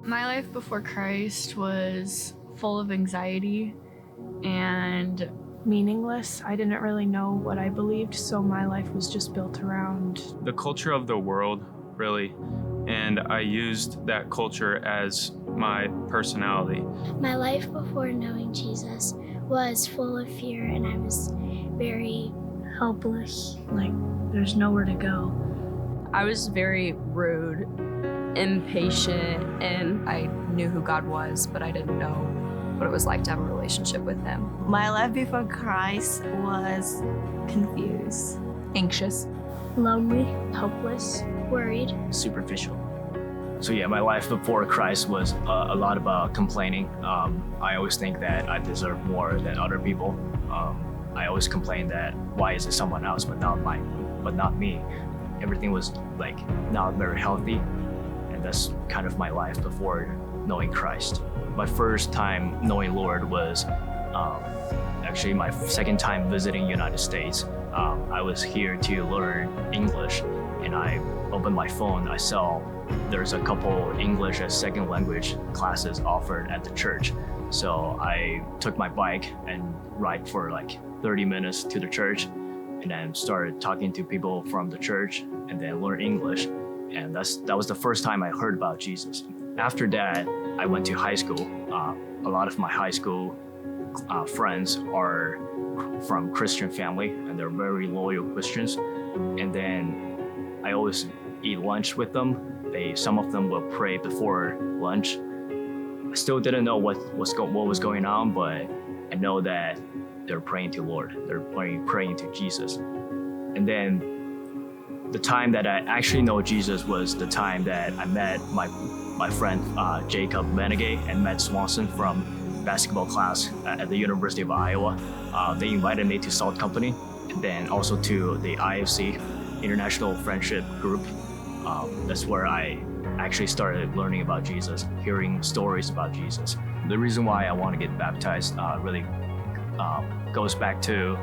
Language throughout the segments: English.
My life before Christ was full of anxiety and meaningless. I didn't really know what I believed, so my life was just built around the culture of the world, really, and I used that culture as my personality. My life before knowing Jesus was full of fear, and I was very helpless. Like, there's nowhere to go. I was very rude, impatient, and I knew who God was, but I didn't know what it was like to have a relationship with Him. My life before Christ was confused, Anxious, lonely, helpless, worried, superficial. So yeah, my life before Christ was a lot about complaining. I always think that I deserve more than other people. I always complain that why is it someone else but not me. Everything was like not very healthy, and that's kind of my life before knowing Christ. My first time knowing Lord was actually my second time visiting United States. I was here to learn English, and I opened my phone. I saw there's a couple English as second language classes offered at the church. So I took my bike and ride for like 30 minutes to the church, and then started talking to people from the church, and then learn English. And that was the first time I heard about Jesus. After that, I went to high school. A lot of my high school friends are from Christian family, and they're very loyal Christians. And then I always eat lunch with them. Some of them will pray before lunch. I still didn't know what was going on, but I know that they're praying to Lord. They're praying to Jesus. And then the time that I actually know Jesus was the time that I met my friend Jacob Menegay and Matt Swanson from basketball class at the University of Iowa. They invited me to Salt Company, and then also to the IFC, International Friendship Group. That's where I actually started learning about Jesus, hearing stories about Jesus. The reason why I want to get baptized really goes back to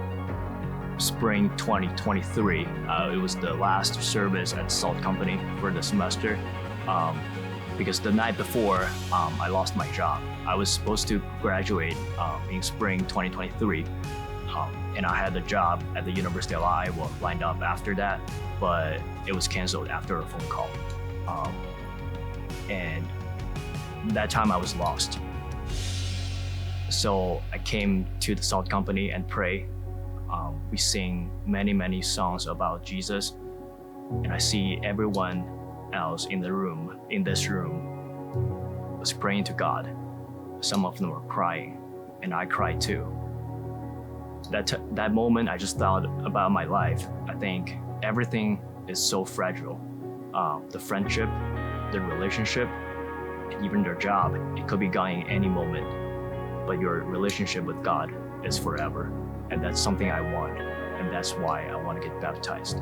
spring 2023. It was the last service at Salt Company for the semester, because the night before I lost my job. I was supposed to graduate in spring 2023, and I had a job at the University of Iowa lined up after that, but it was canceled after a phone call. And that time I was lost. So I came to the Salt Company and pray. We sing many songs about Jesus, and I see everyone else in this room was praying to God. Some of them were crying, and I cried too. That moment, I just thought about my life. I think everything is so fragile. The friendship, the relationship, and even their job, it could be gone in any moment. But your relationship with God is forever. And that's something I want. And that's why I want to get baptized.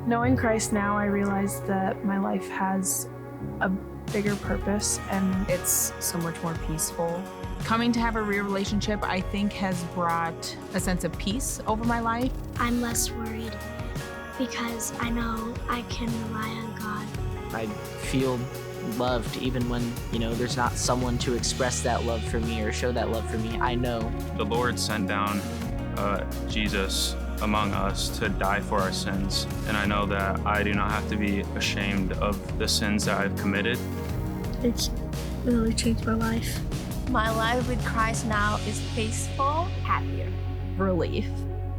knowing Christ now, I realize that my life has a bigger purpose, and It's so much more peaceful. Coming to have a real relationship, I think, has brought a sense of peace over my life. I'm less worried because I know I can rely on God. I feel loved even when, there's not someone to express that love for me or show that love for me. I know The Lord sent down Jesus among us to die for our sins, and I know that I do not have to be ashamed of the sins that I've committed. It's really changed my life. My life with Christ now is peaceful, Happier. Relief.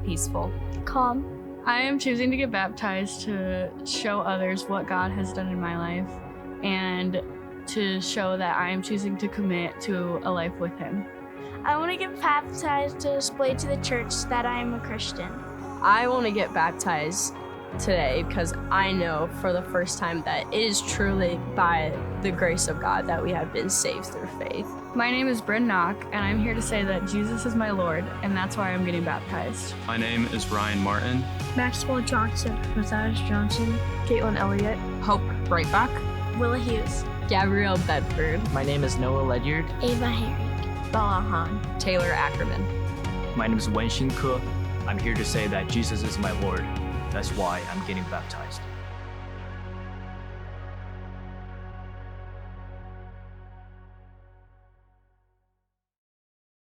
Peaceful. Calm. I am choosing to get baptized to show others what God has done in my life and to show that I am choosing to commit to a life with Him. I want to get baptized to display to the church that I am a Christian. I want to get baptized today because I know for the first time that it is truly by the grace of God that we have been saved through faith. My name is Bryn Knock, and I'm here to say that Jesus is my Lord, and that's why I'm getting baptized. My name is Ryan Martin. Maxwell Johnson. Matthias Johnson, Caitlin Elliott, Hope Breitbach. Willa Hughes. Gabrielle Bedford. my name is Noah Ledyard. Ava Herring. Bella Han. Taylor Ackerman. My name is Wenxin Ke. I'm here to say that Jesus is my Lord. That's why I'm getting baptized.